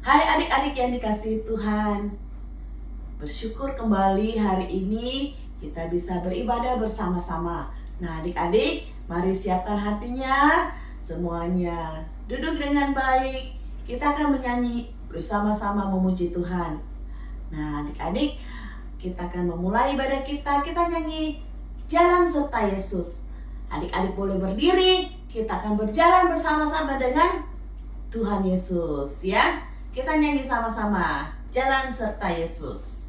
Hai adik-adik yang dikasihi Tuhan, bersyukur kembali hari ini kita bisa beribadah bersama-sama. Nah adik-adik, mari siapkan hatinya, semuanya duduk dengan baik. Kita akan menyanyi bersama-sama memuji Tuhan. Nah adik-adik, kita akan memulai ibadah kita nyanyi Jalan Serta Yesus. Adik-adik boleh berdiri, kita akan berjalan bersama-sama dengan Tuhan Yesus ya. Kita nyanyi sama-sama, Jalan Serta Yesus.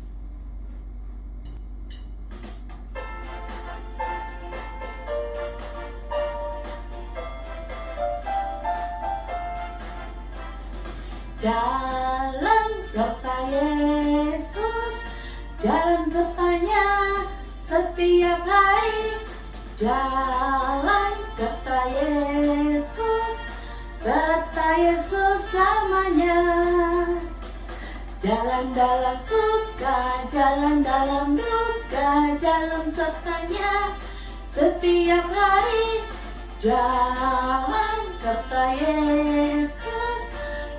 Jalan serta Yesus, jalan sertanya setiap hari. Jalan serta Yesus, serta Yesus selamanya. Jalan dalam suka, jalan dalam duka, jalan sertanya setiap hari. Jalan serta Yesus,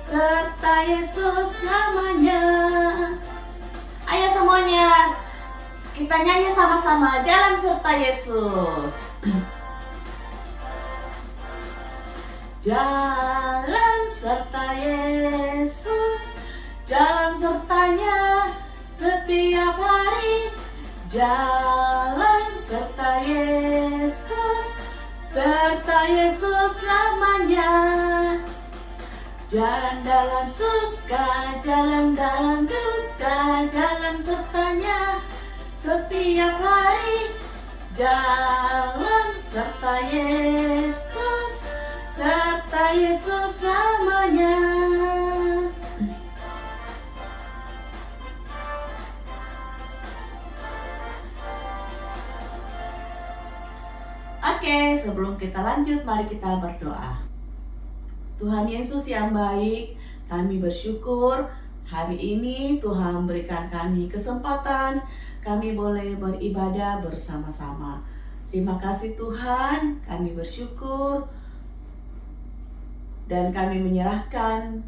serta Yesus selamanya. Ayo semuanya, kita nyanyi sama-sama, Jalan Serta Yesus. Jalan serta Yesus, jalan sertanya setiap hari. Jalan serta Yesus, serta Yesus selamanya. Jalan dalam suka, jalan dalam duka, jalan sertanya setiap hari. Jalan serta Yesus, serta Yesus selamanya. Oke, sebelum kita lanjut, mari kita berdoa. Tuhan Yesus yang baik, kami bersyukur hari ini Tuhan memberikan kami kesempatan, kami boleh beribadah bersama-sama. Terima kasih Tuhan, kami bersyukur dan kami menyerahkan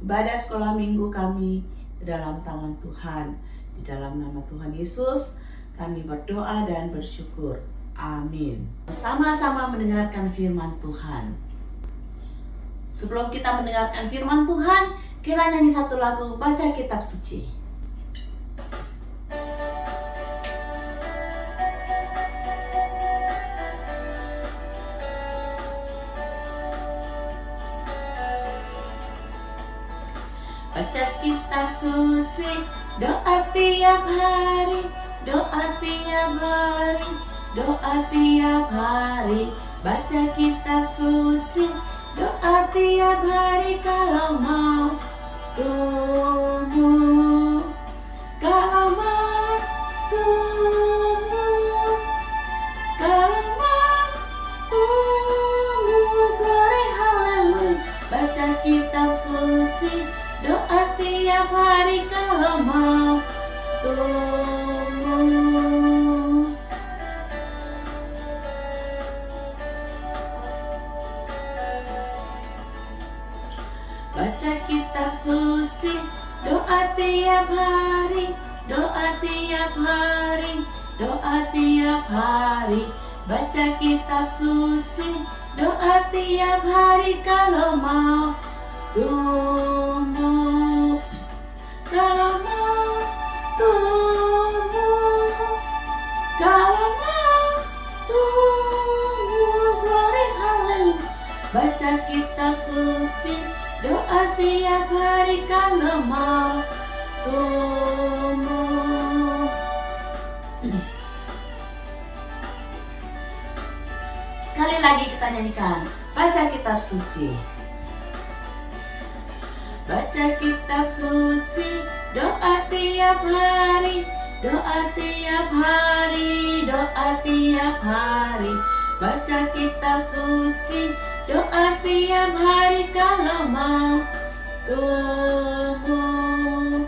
ibadah sekolah minggu kami ke dalam tangan Tuhan. Di dalam nama Tuhan Yesus, kami berdoa dan bersyukur. Amin. Bersama-sama mendengarkan firman Tuhan. Sebelum kita mendengarkan firman Tuhan, kita nyanyi satu lagu baca kitab suci. Baca kitab suci, doa tiap hari, doa tiap hari, doa tiap hari. Baca kitab suci, doa tiap hari kalau mau tumbuh, kalau mau tumbuh, kalau mau tumbuh, glory haleluya. Baca kitab suci, doa tiap hari kalau mau tumbuh. Baca kitab suci, doa tiap hari, doa tiap hari, doa tiap hari. Baca kitab suci, doa tiap hari kalau mau tumbuh, kalau mau tumbuh, kalau mau tumbuh, glory haleluya. Baca kitab suci, doa tiap hari kalau mau tumbuh. Sekali lagi kita nyanyikan, baca kitab suci. Baca kitab suci, doa tiap hari, doa tiap hari, doa tiap hari. Baca kitab suci, doa tiap hari kalau mau tumbuh,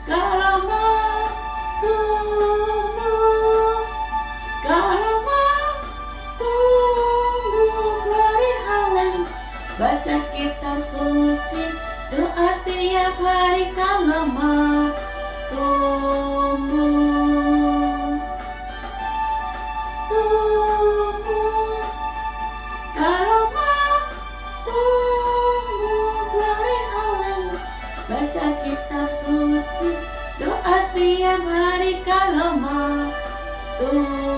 kalau mau tumbuh, kalau mau tumbuh, glory haleluya. Baca kitab suci, doa tunggu.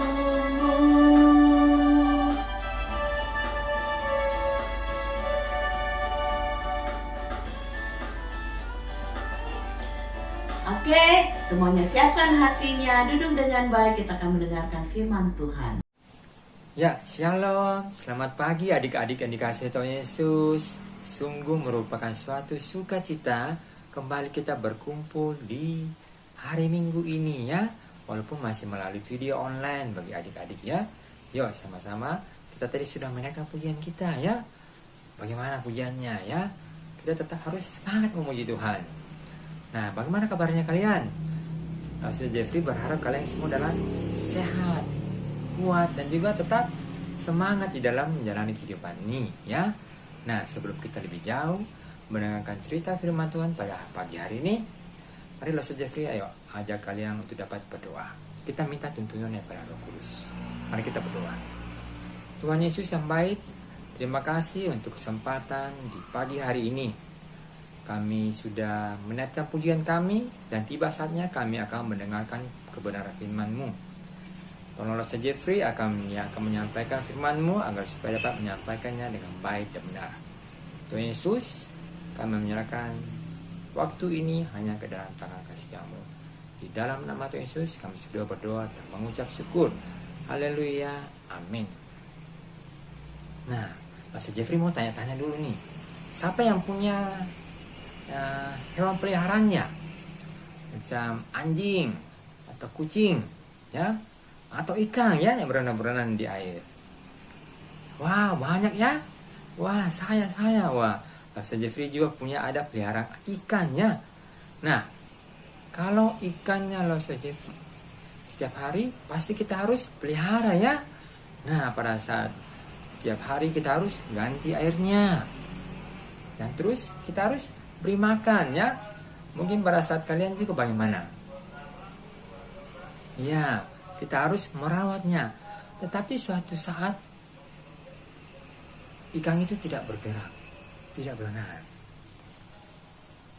Oke, semuanya siapkan hatinya, duduk dengan baik, kita akan mendengarkan firman Tuhan. Ya, shalom. Selamat pagi adik-adik yang dikasihi Tuhan Yesus. Sungguh merupakan suatu sukacita kembali kita berkumpul di hari Minggu ini ya. Walaupun masih melalui video online bagi adik-adik ya. Yuk sama-sama kita tadi sudah menaikkan pujian kita ya. Bagaimana pujiannya ya? Kita tetap harus semangat memuji Tuhan. Nah, bagaimana kabarnya kalian? Pastor Jeffrey berharap kalian semua dalam sehat, kuat, dan juga tetap semangat di dalam menjalani kehidupan ini ya. Nah, sebelum kita lebih jauh mendengarkan cerita firman Tuhan pada pagi hari ini, mari Pastor Jeffrey ayo ajak kalian untuk dapat berdoa. Kita minta tuntunan pada Roh Kudus. Mari kita berdoa. Tuhan Yesus yang baik, terima kasih untuk kesempatan di pagi hari ini. Kami sudah menaikkan pujian kami dan tiba saatnya kami akan mendengarkan kebenaran firman-Mu. Tolonglah saja Jeffrey akan menyampaikan firman-Mu agar supaya dapat menyampaikannya dengan baik dan benar. Tuhan Yesus, kami menyerahkan waktu ini hanya ke dalam tangan kasih-Mu. Di dalam nama Tuhan Yesus kami sudah berdoa dan mengucap syukur. Haleluya, amin. Nah, Pastor Jeffrey mau tanya-tanya dulu nih. Siapa yang punya hewan peliharaannya, macam anjing atau kucing ya, atau ikan ya yang berenang-berenang di air? Wah, banyak ya. Wah, saya wah, Pastor Jeffrey juga punya ada peliharaan ikannya. Nah, kalau ikannya Pastor Jeffrey setiap hari pasti kita harus pelihara ya. Nah, pada saat setiap hari kita harus ganti airnya, dan terus kita harus beri makan ya. Mungkin pada saat kalian juga bagaimana? Ya, kita harus merawatnya. Tetapi suatu saat ikan itu tidak bergerak, tidak berenang.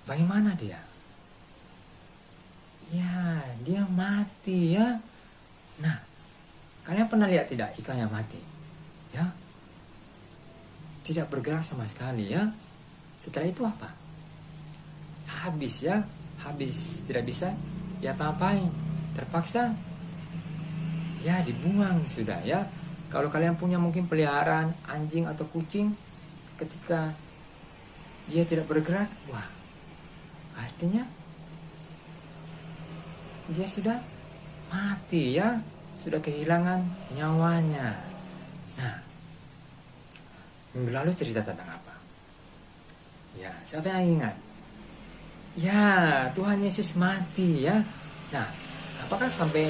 Bagaimana dia? Ya, dia mati ya. Nah, kalian pernah lihat tidak ikan yang mati? Ya, tidak bergerak sama sekali ya. Setelah itu apa? Habis ya, habis tidak bisa ya apa-apain, terpaksa ya dibuang sudah ya. Kalau kalian punya mungkin peliharaan anjing atau kucing, ketika dia tidak bergerak, wah, artinya dia sudah mati ya, sudah kehilangan nyawanya. Nah, minggu lalu cerita tentang apa? Ya, siapa yang ingat? Ya, Tuhan Yesus mati ya. Nah, apakah sampai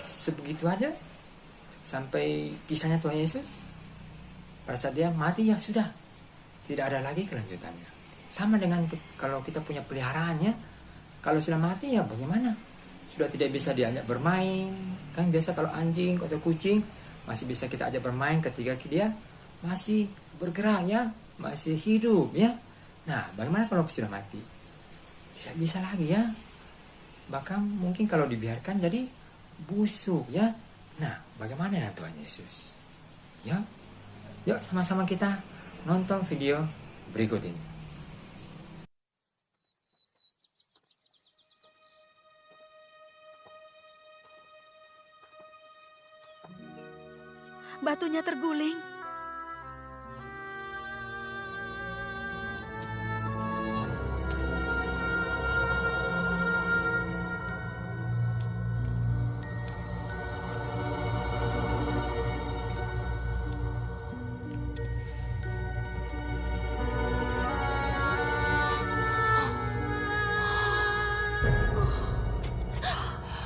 sebegitu aja? Sampai kisahnya Tuhan Yesus? Pada saat dia mati ya sudah, tidak ada lagi kelanjutannya. Sama dengan kalau kita punya peliharaannya, kalau sudah mati ya bagaimana? Sudah tidak bisa diajak bermain. Kan biasa kalau anjing atau kucing masih bisa kita ajak bermain ketika dia masih bergerak ya, masih hidup ya. Nah, bagaimana kalau sudah mati? Tidak bisa lagi ya. Bahkan mungkin kalau dibiarkan jadi busuk ya. Nah, bagaimana ya Tuhan Yesus? Ya, yuk sama-sama kita nonton video berikut ini. Batunya terguling.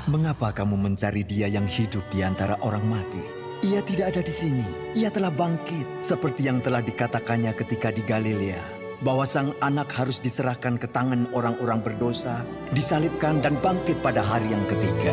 Mengapa kamu mencari Dia yang hidup di antara orang mati? Ia tidak ada di sini. Ia telah bangkit, seperti yang telah dikatakannya ketika di Galilea, bahwa Sang Anak harus diserahkan ke tangan orang-orang berdosa, disalibkan dan bangkit pada hari yang ketiga.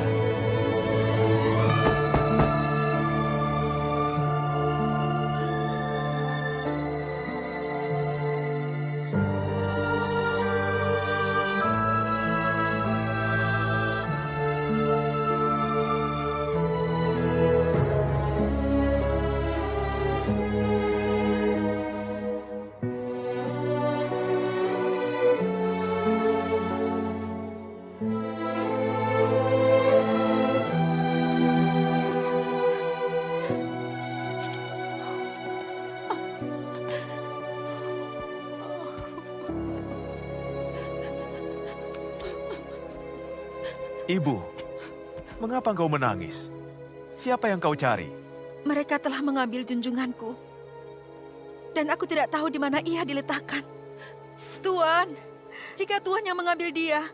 Ibu, mengapa engkau menangis? Siapa yang kau cari? Mereka telah mengambil junjunganku. Dan aku tidak tahu di mana ia diletakkan. Tuan, jika Tuan yang mengambil dia,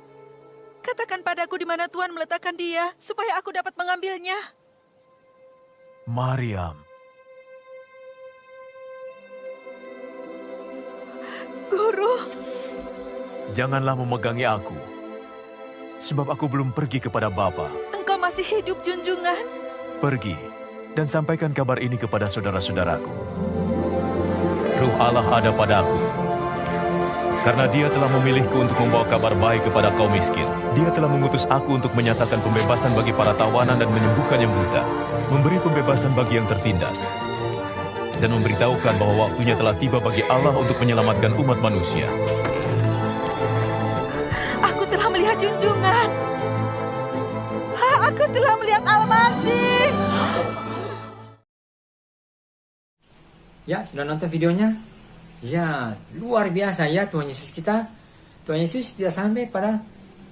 katakan padaku di mana Tuan meletakkan dia, supaya aku dapat mengambilnya. Mariam. Guru, Janganlah memegangi aku, sebab aku belum pergi kepada Bapa. engkau masih hidup, junjungan. Pergi dan sampaikan kabar ini kepada saudara-saudaraku. Ruh Allah ada padaku, karena Dia telah memilihku untuk membawa kabar baik kepada kaum miskin. Dia telah mengutus aku untuk menyatakan pembebasan bagi para tawanan dan menyembuhkan yang buta, memberi pembebasan bagi yang tertindas, dan memberitahukan bahwa waktunya telah tiba bagi Allah untuk menyelamatkan umat manusia. Aku telah melihat junjungan. Aku telah melihat Al-Masih. Ya, sudah nonton videonya? Ya, luar biasa ya Tuhan Yesus kita. Tuhan Yesus tidak sampai pada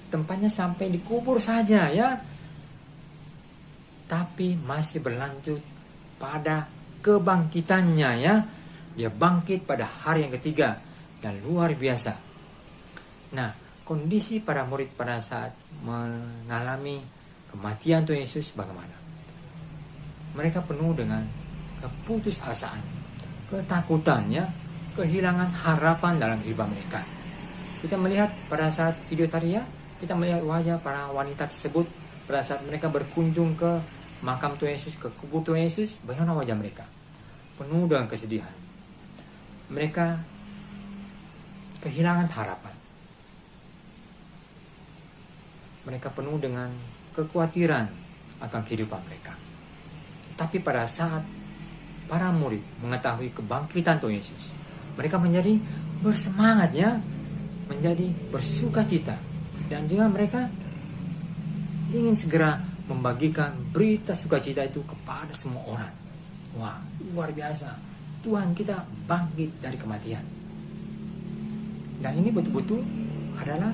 tempatnya sampai dikubur saja ya. Tapi masih berlanjut pada kebangkitannya ya. Dia bangkit pada hari yang ketiga dan luar biasa. Nah, kondisi para murid pada saat mengalami kematian Tuhan Yesus bagaimana? Mereka penuh dengan keputusasaan, ketakutannya, kehilangan harapan dalam kehidupan mereka. Kita melihat pada saat video tadi ya, kita melihat wajah para wanita tersebut pada saat mereka berkunjung ke makam Tuhan Yesus, ke kubur Tuhan Yesus, bagaimana wajah mereka? Penuh dengan kesedihan. Mereka kehilangan harapan. Mereka penuh dengan kekhawatiran akan kehidupan mereka. Tapi pada saat para murid mengetahui kebangkitan Tuhan Yesus, mereka menjadi bersemangat ya, menjadi bersukacita, dan juga mereka ingin segera membagikan berita sukacita itu kepada semua orang. Wah, luar biasa, Tuhan kita bangkit dari kematian. Dan ini betul-betul adalah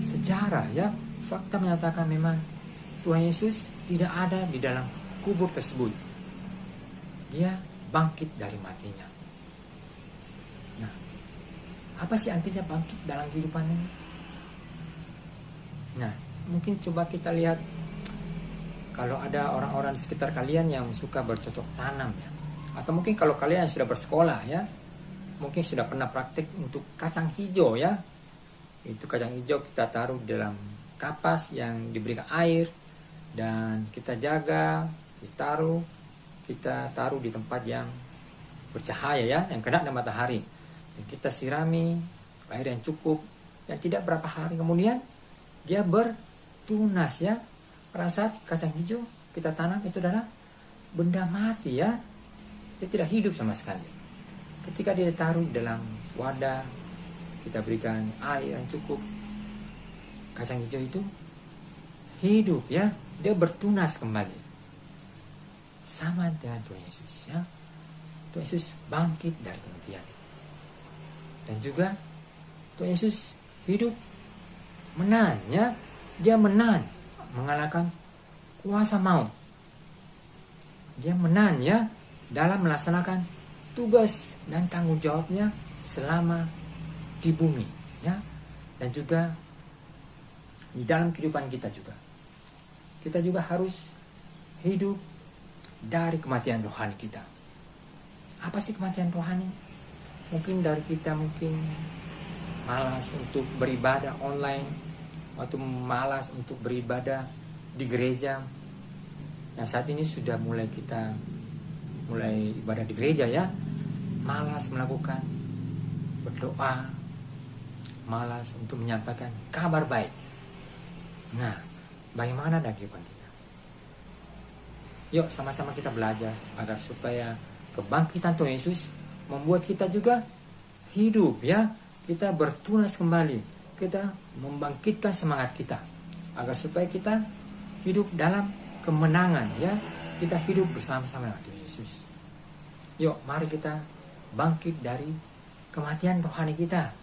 sejarah ya, fakta menyatakan memang Tuhan Yesus tidak ada di dalam kubur tersebut. Dia bangkit dari matinya. Nah, apa sih artinya bangkit dalam kehidupan ini? Nah, mungkin coba kita lihat kalau ada orang-orang di sekitar kalian yang suka bercocok tanam ya, atau mungkin kalau kalian sudah bersekolah ya, mungkin sudah pernah praktik untuk kacang hijau ya. Itu kacang hijau kita taruh di dalam kapas yang diberikan air dan kita jaga, kita taruh di tempat yang bercahaya ya, yang kena dengan matahari. Dan kita sirami air yang cukup, dan tidak berapa hari kemudian dia bertunas ya. Pada saat kacang hijau kita tanam itu adalah benda mati ya, dia tidak hidup sama sekali. Ketika dia ditaruh dalam wadah, kita berikan air yang cukup, kacang hijau itu hidup ya, dia bertunas kembali. Sama dengan Tuhan Yesus ya. Tuhan Yesus bangkit dari kematian. Dan juga Tuhan Yesus hidup menang ya. Dia menang mengalahkan kuasa maut. Dia menang ya dalam melaksanakan tugas dan tanggung jawabnya selama di bumi ya. Dan juga di dalam kehidupan kita juga. Kita juga harus hidup dari kematian rohani kita. Apa sih kematian rohani? Mungkin dari kita malas untuk beribadah online, atau malas untuk beribadah di gereja. Nah, saat ini sudah mulai ibadah di gereja ya. Malas melakukan berdoa, malas untuk menyampaikan kabar baik. Nah, bagaimana dari kehidupan kita? Yuk sama-sama kita belajar agar supaya kebangkitan Tuhan Yesus membuat kita juga hidup ya. Kita bertunas kembali, kita membangkitkan semangat kita agar supaya kita hidup dalam kemenangan ya. Kita hidup bersama-sama dengan Tuhan Yesus. Yuk mari kita bangkit dari kematian rohani kita.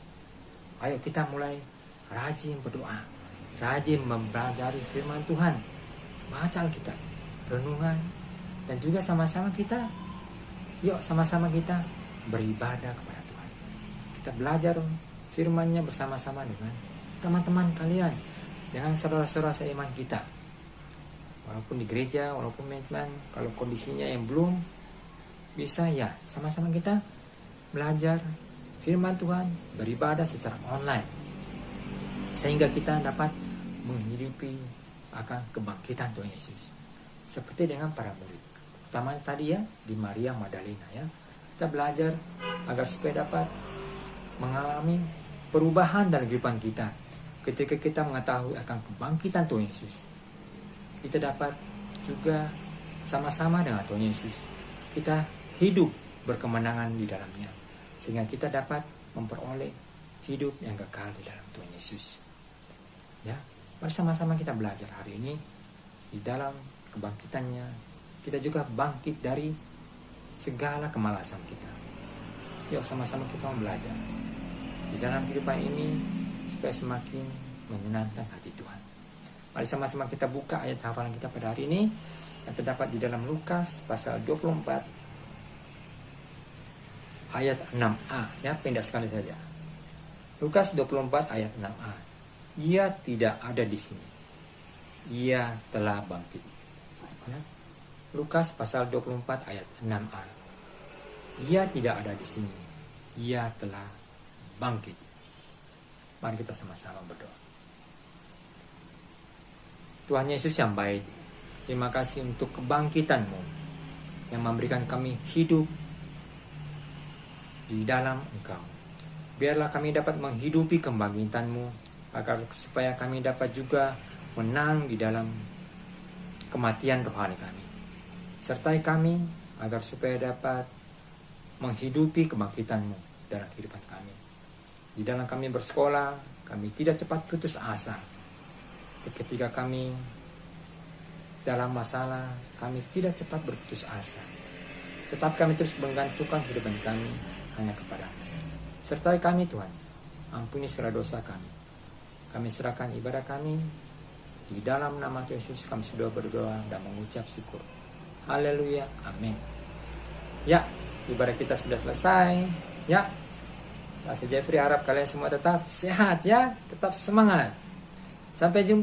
Ayo kita mulai rajin berdoa, rajin mempelajari firman Tuhan, baca Alkitab, renungan, dan juga sama-sama kita beribadah kepada Tuhan. Kita belajar firman-Nya bersama-sama dengan teman-teman kalian, dengan saudara-saudara seiman kita. Walaupun di gereja, walaupun teman-teman, kalau kondisinya yang belum bisa, ya sama-sama kita belajar firman Tuhan, beribadah secara online, sehingga kita dapat menghidupi akan kebangkitan Tuhan Yesus. Seperti dengan para murid, utama tadi ya, di Maria Magdalena ya. Kita belajar agar supaya dapat mengalami perubahan dalam kehidupan kita. Ketika kita mengetahui akan kebangkitan Tuhan Yesus, kita dapat juga sama-sama dengan Tuhan Yesus, kita hidup berkemenangan di dalamnya, sehingga kita dapat memperoleh hidup yang kekal di dalam Tuhan Yesus. Ya, mari sama-sama kita belajar hari ini di dalam kebangkitannya. Kita juga bangkit dari segala kemalasan kita. Yuk sama-sama kita belajar di dalam kehidupan ini supaya semakin menyenangkan hati Tuhan. Mari sama-sama kita buka ayat hafalan kita pada hari ini yang terdapat di dalam Lukas pasal 24 ayat 6a ya, pendek sekali saja. Lukas 24 ayat 6a. Ia tidak ada di sini. Ia telah bangkit. Ya. Lukas pasal 24 ayat 6a. Ia tidak ada di sini. Ia telah bangkit. Mari kita sama-sama berdoa. Tuhan Yesus yang baik, terima kasih untuk kebangkitan-Mu yang memberikan kami hidup di dalam Engkau. Biarlah kami dapat menghidupi kebangkitan-Mu, agar supaya kami dapat juga menang di dalam kematian rohani kami. Sertai kami agar supaya dapat menghidupi kebangkitan-Mu dalam kehidupan kami. Di dalam kami bersekolah, kami tidak cepat putus asa. Ketika kami dalam masalah, kami tidak cepat berputus asa. Tetap kami terus menggantungkan kehidupan kami hanya kepada-Mu. Sertai kami Tuhan, ampuni segala dosa kami. Kami serahkan ibadah kami di dalam nama Tuhan Yesus. Kami sudah berdoa dan mengucap syukur. Haleluya, amin. Ya, ibadah kita sudah selesai. Ya, Pastor Jeffrey harap kalian semua tetap sehat ya, tetap semangat. Sampai jumpa.